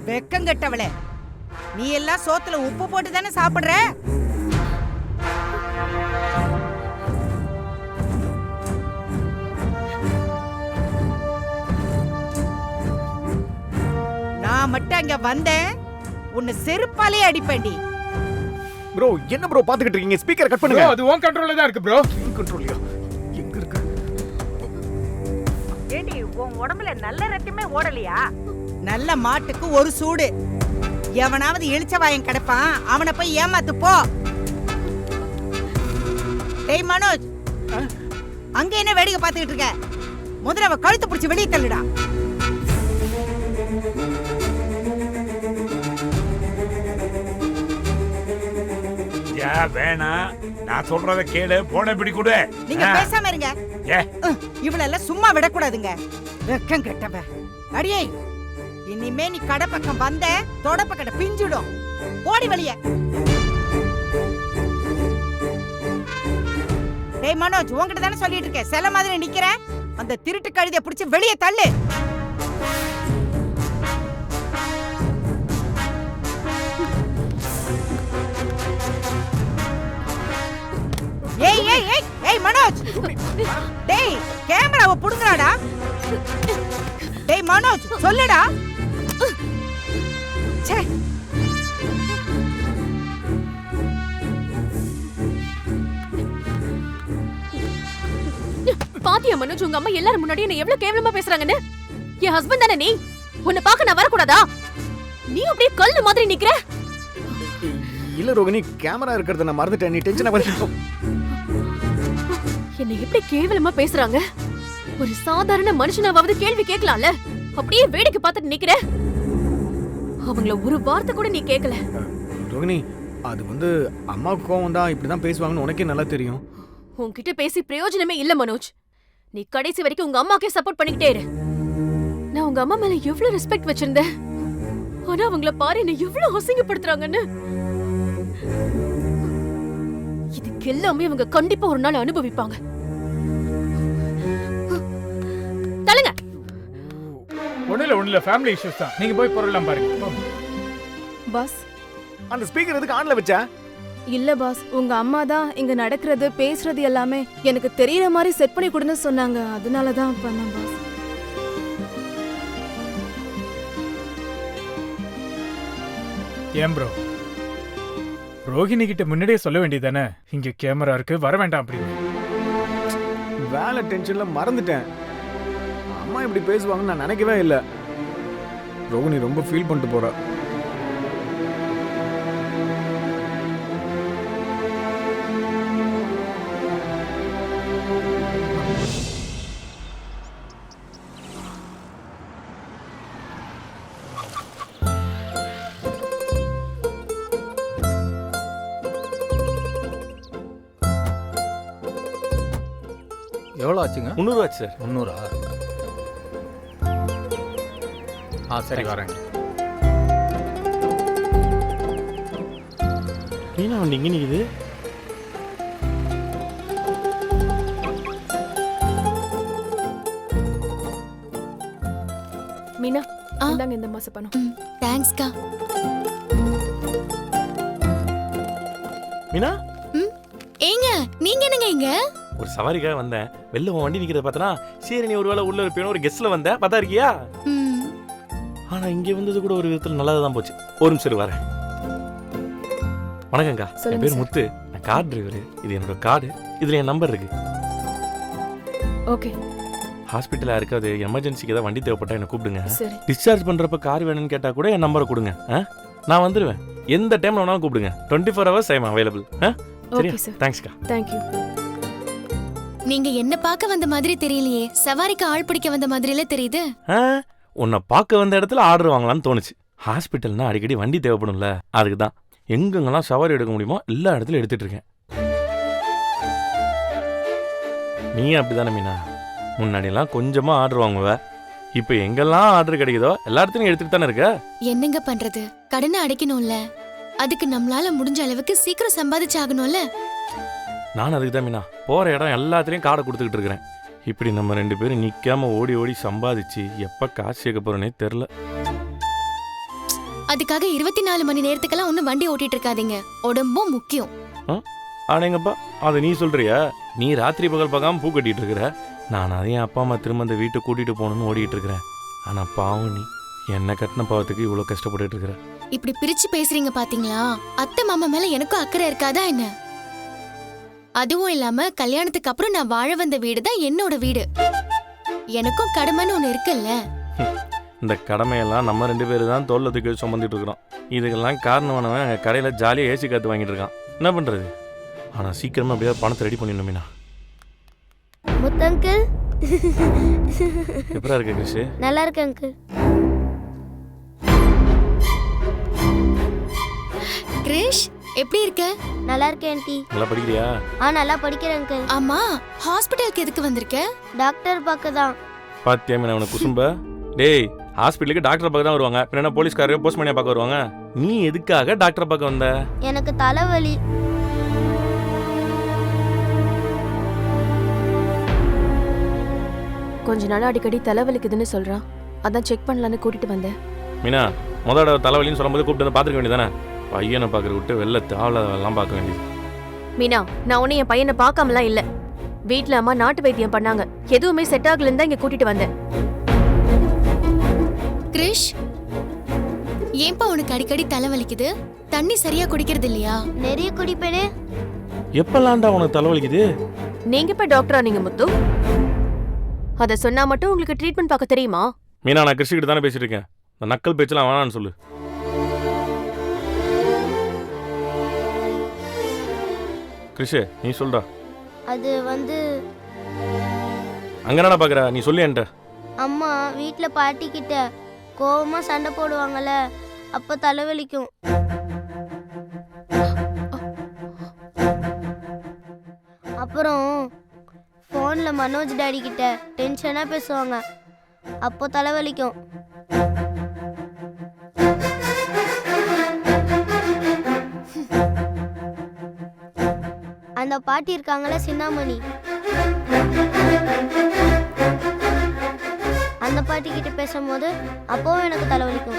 வெக்கங்கெட்டவளே, நீ எல்லாம் சோத்துல உப்பு போட்டு தானே சாப்பிடுற? நான் மட்டும் அங்க வந்தேன், உன்னை செருப்பாலே அடிப்பேன்டி. ப்ரோ என்ன ப்ரோ பாத்துக்கிட்டு இருக்கீங்க? ஸ்பீக்கர் கட் பண்ணுங்க. அது உன் கண்ட்ரோல்ல தான் இருக்கு ப்ரோ. கண்ட்ரோல்லையா? எங்க இருக்கு? ஏண்டி உன் உடம்புல நல்ல ரத்தமே ஓடலையா? நல்ல மாட்டுக்கு ஒரு சூடு. எவனாவது இழிச்சவாயன் கிடப்பான், அவனை போய் ஏமாத்து போ. டேய் மனோஜ், அங்க என்ன வேடிக்கை பார்த்துக்கிட்டு இருக்க? முதல்ல அவ கழுத்து பிடிச்சி வெளியே தள்ளுடா. வேணா நான் சொல்றத கேளு. போன பிடி கூட நீங்க பேசாம இருங்க. இவளெல்லாம் சும்மா விடக்கூடாதுங்க. வெக்கம் கெட்டவ. அடியே, இனிமே நீ கடை பக்கம் வந்த தொடப்ப கடை பிஞ்சிடும். ஓடி வெளிய. டேய் மனோஜ், உன்கிட்ட தானே சொல்லிட்டு இருக்கேன், செல மாதிரி நிக்கிற. அந்த திருட்டு கழுதைய பிடிச்சு வெளியே தள்ளு. ஏய் ஏய் ஏய் ஏய் மனோஜ், டேய் கேமராவை புடுங்கறாடா. டேய் மனோஜ் சொல்லுடா. ச்சே, பாத்தியா மனோஜ், உங்க அம்மா எல்லாரும் முன்னாடி என்ன எவ்வளவு கேவலமா பேசுறாங்கன்னு? என் ஹஸ்பண்ட் தானே நீ, உன்னை பார்க்க நான் வரக்கூடாதா? நீ அப்படியே கல்லு மாதிரி நிக்கிற. இல்ல ரோகிணி, கேமரா இருக்கிறத நான் மறந்துட்டேன். நீ டென்ஷன் ஆகாத. என்ன எப்படி கேவலமா பேசுறாங்க? ஒரு சாதாரண மனுஷனாவது கேள்வி கேட்கலாம்ல, அப்படியே வேடிக்கை பார்த்துட்டு நிக்கிற. அவங்கள ஒரு வார்த்தை கூட நீ கேட்கல. ரோகிணி, அது அம்மாவுக்கு கோவம் தான் இப்படிதான் பேசுவாங்கன்னு உனக்கே நல்லா தெரியும். உன்கிட்ட பேசி பிரயோஜனமே இல்ல மனோஜ். நீ கடைசி வரைக்கும் உங்க அம்மாக்கே சப்போர்ட் பண்ணிக்கிட்டே இரு. நான் உங்க அம்மா மேல எவ்வளவு ரெஸ்பெக்ட் வச்சிருந்தேன், ஆனா அவங்கள பாரு என்ன எவ்வளவு அசிங்கப்படுத்துறாங்கன்னு. இதுக்கு எல்லாமே அவங்க கண்டிப்பா ஒரு நாள் அனுபவிப்பாங்க. தள்ளுங்க. ஒண்ணுல ஃபேமிலி இஷ்யூஸ் தான். நீங்க போய் பொருள்லாம் பாருங்க. பாஸ், அந்த ஸ்பீக்கர் எதுக்கு ஆன்ல வச்சா? இல்ல பாஸ், உங்க அம்மா தான் இங்க நடக்கிறது பேசுறது எல்லாமே எனக்கு தெரியற மாதிரி செட் பண்ணி கொடுன்னு சொன்னாங்க. அதனால தான் பண்ணேன் பாஸ். ஏன் ப்ரோ, ரோஹிணி கிட்ட முன்னாடியே சொல்ல வேண்டியதானே, இங்க கேமரா இருக்கு, வர வேண்டாம் அப்படின்னு. வேலை டென்ஷன்ல மறந்துட்டேன். அம்மா இப்படி பேசுவாங்கன்னு நான் நினைக்கவே இல்லை. ரோகிணி ரொம்ப ஃபீல் பண்ணிட்டு போறா. எவ்வளோ ஆச்சுங்க? 300 ஆச்சு சார். 300? சரி வரேங்க. மீனா வண்டி இங்கே நிற்குது. மீனா, இந்தாங்க இந்த மாசம் பணம். தேங்க்ஸ்க்கா. மீனா, ஏங்க நீங்க என்னங்க இங்க? ஒரு சவாரிக்காக வந்தேன். வெளில உன் வண்டி நிற்கிறத பார்த்தனா சரி நீ ஒரு வேளை உள்ள இருப்பேன்னு ஒரு கெஸ்ட்ல வந்தேன். பார்த்தா இருக்கியா? ஆனா இங்கே வந்தது கூட ஒரு விதத்தில் நல்லதாக தான் போச்சு. ஒரு நிமிஷம் வரேன். வணக்கம்க்கா, என் பேர் முத்து. நான் கார் டிரைவர். இது என்னோட கார்டு. இதுல என் நம்பர் இருக்கு. ஓகே. ஹாஸ்பிட்டலாக இருக்காது, எமர்ஜென்சிக்கு ஏதாவது வண்டி தேவைப்பட்டா என்ன கூப்பிடுங்க. சரி. டிஸ்சார்ஜ் பண்றப்ப கார் வேணும்னு கேட்டா கூட என் நம்பரை கொடுங்க. நான் வந்துடுவேன். எந்த டைம்ல வேணாலும் கூப்பிடுங்க. 24 hours I am available. Okay sir. தேங்க்ஸ்க்கா. Thank you. நீங்க என்ன பார்க்க வந்த மாதிரி தெரியலையே, சவாரிக்கு ஆள் பிடிக்க வந்த மாதிரில தெரியுது. உன்னை பார்க்க வந்த இடத்துல ஆர்டர் வாங்கலாம்னு தோணுச்சு. ஹாஸ்பிட்டல்னா அடிக்கடி வண்டி தேவைப்படும்ல, அதுக்கு தான் எங்கெங்கெல்லாம் சவாரி எடுக்க முடியுமோ எல்லா இடத்துலையும் எடுத்துட்டு இருக்கேன். நீ அப்படிதானே மீனா? முன்னாடியெல்லாம் கொஞ்சமா ஆர்டர் வாங்குவ, இப்போ எங்கெல்லாம் ஆர்டர் கிடைக்குதோ எல்லா இடத்துலையும் எடுத்துட்டு தானே இருக்க. என்னங்க பண்றது, கடனை அடைக்கணும்ல, அதுக்கு நம்மளால முடிஞ்ச அளவுக்கு சீக்கிரம் சம்பாதிச்சாகணும்ல. நான் அதுக்கு தான் மீனா போற இடம் எல்லாத்துலயும் காடை கொடுத்துக்கிட்டு இருக்கிறேன். இப்படி நம்ம 2 பேரும் நிக்காம ஓடி ஓடி சம்பாதிச்சு எப்ப காசு சேர்க்க போறேனே தெரியல. அதுக்காக 24 மணி நேரத்துக்கெல்லாம் ஒன்னும் வண்டி ஓட்டிட்டு இருக்காதீங்க. உடம்பும் முக்கியம். ஆனேங்கப்பா அதை நீ சொல்றியா? நீ ராத்திரி பகல் பார்க்காம பூ கட்டிட்டு இருக்கிற. நான் அதையும் அப்பா அம்மா திரும்ப அந்த வீட்டை கூட்டிட்டு போகணும்னு ஓடிட்டு இருக்கிறேன். ஆனா பாவம் நீ என்ன கட்டின பாவத்துக்கு இவ்வளவு கஷ்டப்பட்டுட்டு இருக்கிற. இப்படி பிரிச்சு பேசுறீங்க பாத்தீங்களா? அத்தை மாமா மேல எனக்கும் அக்கறை இருக்காதா என்ன? அதுவும் இல்லாம கல்யாணத்துக்கு அப்புறம் நான் வாழ வந்த வீடு தான் என்னோட வீடு. எனக்கும் கடமைன்னு ஒண்ணு இருக்குல்ல. இந்த கடமையெல்லாம் நம்ம 2 பேரும் தான் தோல்ல தூக்கி சுமந்துட்டு இருக்கிறோம். இதுக்கெல்லாம் காரணமானவன் எங்கள் கடையில் ஜாலியாக ஏசி காற்று வாங்கிட்டு இருக்கான். என்ன பண்ணுறது? ஆனால் சீக்கிரமாக எப்படியாவது பணத்தை ரெடி பண்ணிடணும் மீனா. முத்தங்கிள் எப்படா இருக்க கிருஷ்? நல்லா இருக்கு அங்கிள். கிரிஷ் எப்படி இருக்க? நல்லா இருக்கேன் ஆண்டி. நல்லா படிக்கிறியா? நல்லா படிக்கிறேன் அங்கிள். ஆமா, ஹாஸ்பிடலுக்கு எதுக்கு வந்திருக்க? டாக்டர் பார்க்க தான். பாத்தியா மீனா அவனை குசும்ப? டேய், ஹாஸ்பிட்டலுக்கு டாக்டர் பார்க்க தான் வருவாங்க. பின்ன போலீஸ்காரர் போஸ்ட்மேனியா பார்க்க வருவாங்க. நீ எதுக்காக டாக்டர் பார்க்க வந்த? எனக்கு தலைவலி. கொஞ்ச நாள் அடிக்கடி தலைவலிக்குதுன்னு சொல்றான். அதான் செக் பண்ணலான்னு கூட்டிட்டு வந்தேன். மீனா, முதல்ல தலைவலின்னு சொல்லும்போது கூப்பிட்டு வந்து பார்த்துக்க வேண்டியதானே? பையனை பார்க்குற விட்டு வெளில தேவையில்லாம் பார்க்க வேண்டியது. மீனா, நான் உன்னை என் பையனை பார்க்காமலாம் இல்ல. வீட்ல அம்மா நாட்டு வைத்தியம் பண்ணாங்க. எதுவுமே செட் ஆகலன்னு தான் இங்க கூட்டிட்டு வந்தேன். கிரிஷ், ஏன்பா உனக்கு அடிக்கடி தலைவலிக்குது? தண்ணி சரியா குடிக்கிறது இல்லையா? நிறைய குடிப்பேனே. எப்பலாம்டா உனக்கு தலைவலிக்குது? நீங்க இப்ப டாக்டரா நீங்க முத்து? அத சொன்னா மட்டும் உங்களுக்கு ட்ரீட்மெண்ட் பார்க்க தெரியுமா? மீனா, நான் கிருஷ்ண கிட்ட தானே பேசிட்டு இருக்கேன். இந்த நக்கல் பேச்செல்லாம் வேணான்னு சொல்லு. கிருஷ், நீ சொல்றா. அது வந்து அங்க என்னடா பாக்குற? நீ சொல்லு என்கிட்ட. அம்மா வீட்டில் பாட்டி கிட்ட கோவமா சண்டை போடுவாங்கல்ல, அப்போ தலைவலிக்கும். அப்புறம் ஃபோனில் மனோஜ் டாடி கிட்ட டென்ஷனாக பேசுவாங்க, அப்போ தலைவலிக்கும். அந்த பாட்டி இருக்காங்களே சின்னாமணி, அந்த பாட்டி கிட்ட பேசும்போது அப்போவும் எனக்கு தலைவலிக்கும்.